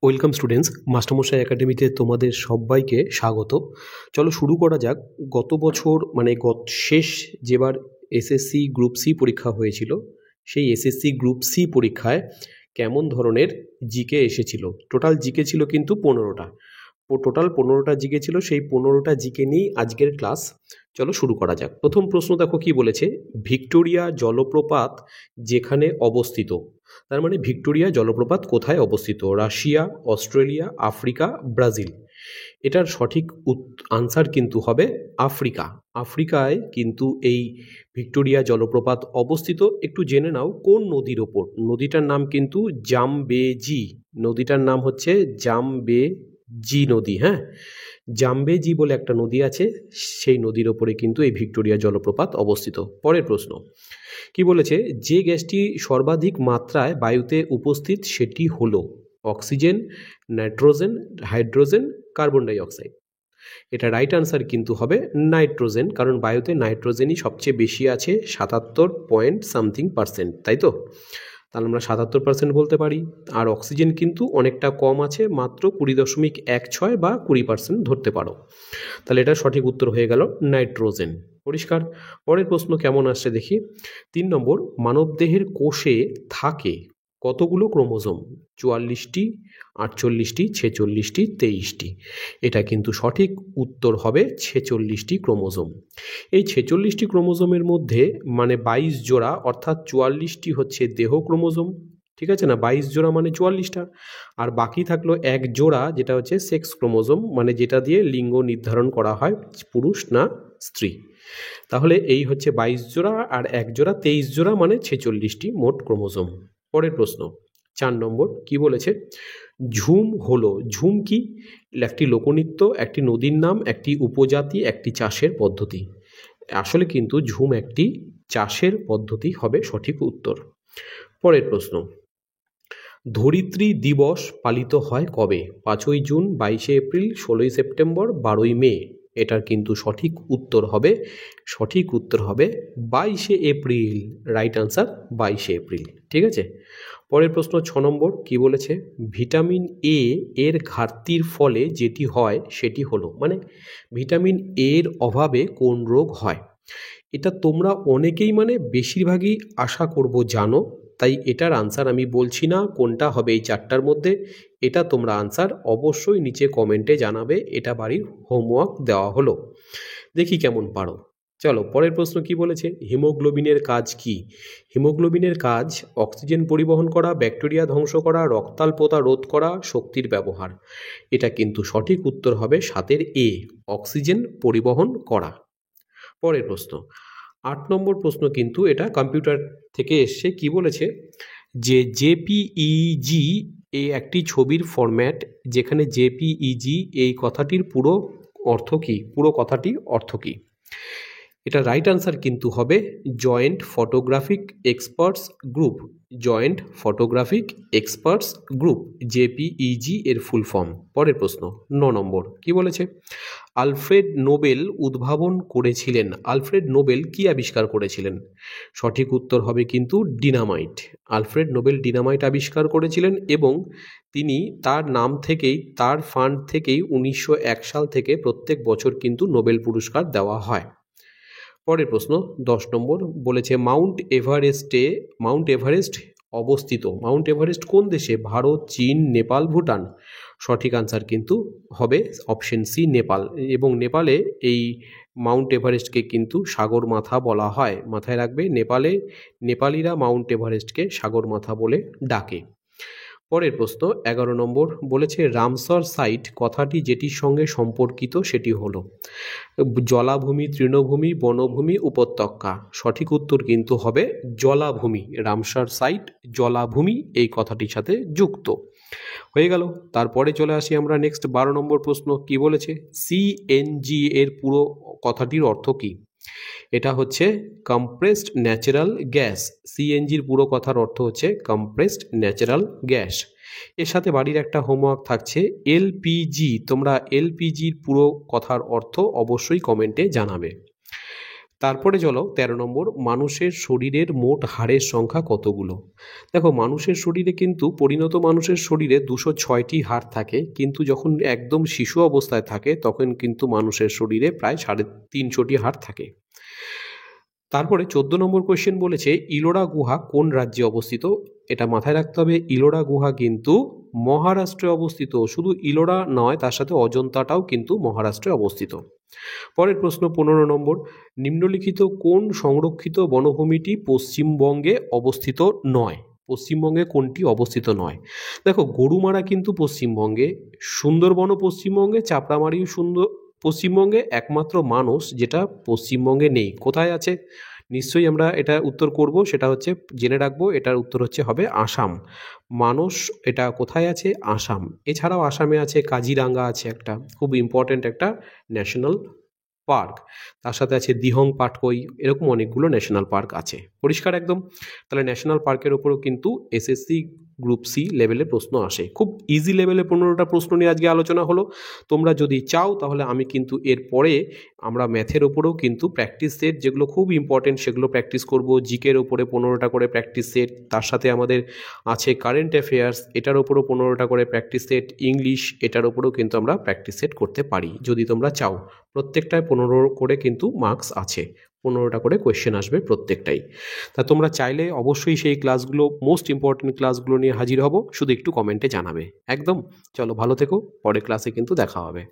Welcome students, মাস্টারমশাই একাডেমিতে তোমাদের সবাইকে স্বাগত। চলো শুরু করা যাক। গত বছর শেষ যেবার এসএসসি গ্রুপ সি পরীক্ষা হয়েছিল, সেই এসএসসি গ্রুপ সি পরীক্ষায় কেমন ধরনের জিকে এসেছিল। টোটাল জিকে ছিল কিন্তু 15টা। টোটাল 15টা জিকে ছিল, সেই 15টা জিকে নিয়েই আজকের ক্লাস। চলো শুরু করা যাক। প্রথম প্রশ্ন দেখো কি বলেছে, ভিক্টোরিয়া জলপ্রপাত যেখানে অবস্থিত। তার মানে ভিক্টোরিয়া জলপ্রপাত কোথায় অবস্থিত? Russia, Australia, Africa, Brazil. এটার সঠিক আনসার কিন্তু হবে আফ্রিকা। আফ্রিকায় কিন্তু এই ভিক্টোরিয়া জলপ্রপাত অবস্থিত। একটু জেনে নাও কোন নদীর ওপর। নদীটার নাম কিন্তু জামবেজি। নদীটার নাম হচ্ছে জামবেজি নদী। হ্যাঁ, জামবেজি বলে একটা নদী আছে, সেই নদীর ওপরে কিন্তু এই ভিক্টোরিয়া জলপ্রপাত অবস্থিত। পরের প্রশ্ন কি বলেছে, যে গ্যাসটি সর্বাধিক মাত্রায় বায়ুতে উপস্থিত সেটি হলো oxygen, nitrogen, hydrogen, carbon die oxide. এটা রাইট আনসার কিন্তু হবে নাইট্রোজেন, কারণ বায়ুতে নাইট্রোজেনই সবচেয়ে বেশি আছে, 77% তাই তো? তাহলে আমরা 77% বলতে পারি। আর অক্সিজেন কিন্তু অনেকটা কম আছে, মাত্র 20.16 বা 20% ধরতে পারো। তাহলে এটা সঠিক উত্তর হয়ে গেল নাইট্রোজেন। পরিষ্কার? পরের প্রশ্ন কেমন আসছে দেখি। 3 নম্বর, মানবদেহের কোষে থাকে কতগুলো ক্রোমোজোম? 44টি, 48টি, 46টি, 23টি। এটা কিন্তু সঠিক উত্তর হবে 46টি ক্রোমোজোম। এই 46টি ক্রোমোজোমের মধ্যে মানে 22 জোড়া, অর্থাৎ 44টি হচ্ছে দেহ ক্রোমোজোম, ঠিক আছে না? 22 জোড়া মানে 44টা। আর বাকি থাকলো এক জোড়া, যেটা হচ্ছে সেক্স ক্রোমোজোম, মানে যেটা দিয়ে লিঙ্গ নির্ধারণ করা হয় পুরুষ না স্ত্রী। তাহলে এই হচ্ছে 22 জোড়া আর এক জোড়া 23 জোড়া, মানে 46টি মোট ক্রোমোজোম। পরের প্রশ্ন 4 নম্বর কি বলেছে, ঝুম হলো, ঝুম কি? একটি লোকনৃত্য, একটি নদীর নাম, একটি উপজাতি, একটি চাষের পদ্ধতি। আসলে কিন্তু ঝুম একটি চাষের পদ্ধতি হবে সঠিক উত্তর। পরের প্রশ্ন, ধরিত্রী দিবস পালিত হয় কবে? 5ই জুন, 22শে এপ্রিল, 16ই সেপ্টেম্বর, 12ই মে। এটার কিন্তু সঠিক উত্তর হবে 22শে এপ্রিল। রাইট আনসার 22শে এপ্রিল। ঠিক আছে। পরের প্রশ্ন 6 নম্বর কি বলেছে, ভিটামিন এ এর ঘাটতির ফলে যেটি হয় সেটি হলো, মানে ভিটামিন এর অভাবে কোন রোগ হয়? এটা তোমরা অনেকেই মানে বেশিরভাগই আশা করব জানো, তাই এটার আনসার আমি বলছি না কোনটা হবে এই 4টার মধ্যে। এটা তোমরা আনসার অবশ্যই নিচে কমেন্টে জানাবে, এটা বাড়ির হোমওয়ার্ক দেওয়া হলো, দেখি কেমন পারো। চলো পরের প্রশ্ন কি বলেছে, হিমোগ্লোবিনের কাজ কি? হিমোগ্লোবিনের কাজ অক্সিজেন পরিবহন করা, ব্যাকটেরিয়া ধ্বংস করা, রক্তাল্পতা রোধ করা, শক্তির ব্যবহার। এটা কিন্তু সঠিক উত্তর হবে 7এর এ, অক্সিজেন পরিবহন করা। পরের প্রশ্ন 8 নম্বর প্রশ্ন, কিন্তু এটা কম্পিউটার থেকে এসছে। কি বলেছে, যে জেপিইজি একটি ছবির ফরম্যাট, যেখানে জেপিইজি এই কথাটির পুরো অর্থ কি? পুরো কথাটির অর্থ কি? এটা রাইট আনসার কিন্তু হবে joint photographic experts group. Joint photographic experts group, JPEG এর ফুল ফর্ম। পরের প্রশ্ন 9 নম্বর কি বলেছে, আলফ্রেড নোবেল উদ্ভাবন করেছিলেন। আলফ্রেড নোবেল কি আবিষ্কার করেছিলেন? সঠিক উত্তর হবে কিন্তু ডিনামাইট। আলফ্রেড নোবেল ডিনামাইট আবিষ্কার করেছিলেন, এবং তিনি তার নাম থেকেই, তার ফান্ড থেকেই 1901 সাল থেকে প্রত্যেক বছর কিন্তু নোবেল পুরস্কার দেওয়া হয়। পরের প্রশ্ন 10 নম্বর বলেছে, মাউন্ট এভারেস্ট অবস্থিত। মাউন্ট এভারেস্ট কোন দেশে? ভারত, চীন, নেপাল, ভুটান। সঠিক আনসার কিন্তু হবে অপশন সি, নেপাল। এবং নেপালে এই মাউন্ট এভারেস্টকে কিন্তু সাগর মাথা বলা হয়, মাথায় রাখবে। নেপালিরা মাউন্ট এভারেস্টকে সাগর মাথা বলে ডাকে। পরের প্রশ্ন 11 নম্বর বলেছে, রামসর সাইট কথাটি যেটির সঙ্গে সম্পর্কিত সেটি হলো জলাভূমি, তৃণভূমি, বনভূমি, উপত্যকা। সঠিক উত্তর কিন্তু হবে জলাভূমি। রামসার সাইট জলাভূমি এই কথাটির সাথে যুক্ত হয়ে গেল। তারপরে চলে আসি আমরা নেক্সট 12 নম্বর প্রশ্ন কি বলেছে, সিএনজি এর পুরো কথাটির অর্থ কি? এটা হচ্ছে কম্প্রেসড ন্যাচারাল গ্যাস। সিএনজির পুরো কথার অর্থ হচ্ছে কম্প্রেসড ন্যাচারাল গ্যাস। এর সাথে বাড়ির একটা হোমওয়ার্ক থাকছে এলপিজি। তোমরা এলপিজির পুরো কথার অর্থ অবশ্যই কমেন্টে জানাবে। তারপরে চলো 13 নম্বর, মানুষের শরীরের মোট হাড়ের সংখ্যা কতগুলো? দেখো, মানুষের শরীরে কিন্তু পরিণত মানুষের শরীরে 206টি হাড় থাকে, কিন্তু যখন একদম শিশু অবস্থায় থাকে তখন কিন্তু মানুষের শরীরে প্রায় 350টি হাড় থাকে। তারপরে 14 নম্বর কোয়েশ্চেন বলেছে ইলোরা গুহা কোন রাজ্যে অবস্থিত? এটা মাথায় রাখতে হবে, ইলোরা গুহা কিন্তু মহারাষ্ট্রে অবস্থিত। শুধু ইলোরা নয়, তার সাথে অজন্তাটাও কিন্তু মহারাষ্ট্রে অবস্থিত। পরের প্রশ্ন 15 নম্বর, নিম্নলিখিত কোন সংরক্ষিত বনভূমিটি পশ্চিমবঙ্গে অবস্থিত নয়? পশ্চিমবঙ্গে কোনটি অবস্থিত নয়? দেখো, গরুমারা কিন্তু পশ্চিমবঙ্গে, সুন্দরবনও পশ্চিমবঙ্গে, চাপড়ামারিও পশ্চিমবঙ্গে, একমাত্র মানস যেটা পশ্চিমবঙ্গে নেই। কোথায় আছে? নিশ্চয়ই আমরা এটা উত্তর করব, সেটা হচ্ছে জেনে রাখবো, এটার উত্তর হবে আসাম। মানস এটা কোথায় আছে? আসাম। এছাড়াও আসামে আছে কাজিরাঙ্গা, আছে একটা খুব ইম্পর্ট্যান্ট একটা ন্যাশনাল পার্ক। তার সাথে আছে দিহং পাটকই, এরকম অনেকগুলো ন্যাশনাল পার্ক আছে। পরিষ্কার একদম? তাহলে ন্যাশনাল পার্কের ওপরও কিন্তু এসএসসি গ্রুপ সি লেভেলে প্রশ্ন আসে। খুব ইজি লেভেলে 15টা প্রশ্ন নিয়ে আজকে আলোচনা হলো। তোমরা যদি চাও তাহলে আমি কিন্তু এরপরে আমরা ম্যাথের ওপরেও কিন্তু প্র্যাকটিস সেট, যেগুলো খুব ইম্পর্টেন্ট সেগুলো প্র্যাকটিস করব। জিকের ওপরে 15টা করে প্র্যাকটিস সেট, তার সাথে আমাদের আছে কারেন্ট অ্যাফেয়ার্স, এটার ওপরও 15টা করে প্র্যাকটিস সেট, ইংলিশ এটার ওপরেও কিন্তু আমরা প্র্যাকটিস সেট করতে পারি যদি তোমরা চাও। প্রত্যেকটায় 15 করে কিন্তু মার্কস আছে, 15টা করে কোয়েশ্চেন আসবে প্রত্যেকটাই। তা তোমরা চাইলে অবশ্যই সেই ক্লাসগুলো, মোস্ট ইম্পর্টেন্ট ক্লাসগুলো নিয়ে হাজির হব, শুধু একটু কমেন্টে জানাবে। একদম। চলো, ভালো থেকো, পরের ক্লাসে কিন্তু দেখা হবে।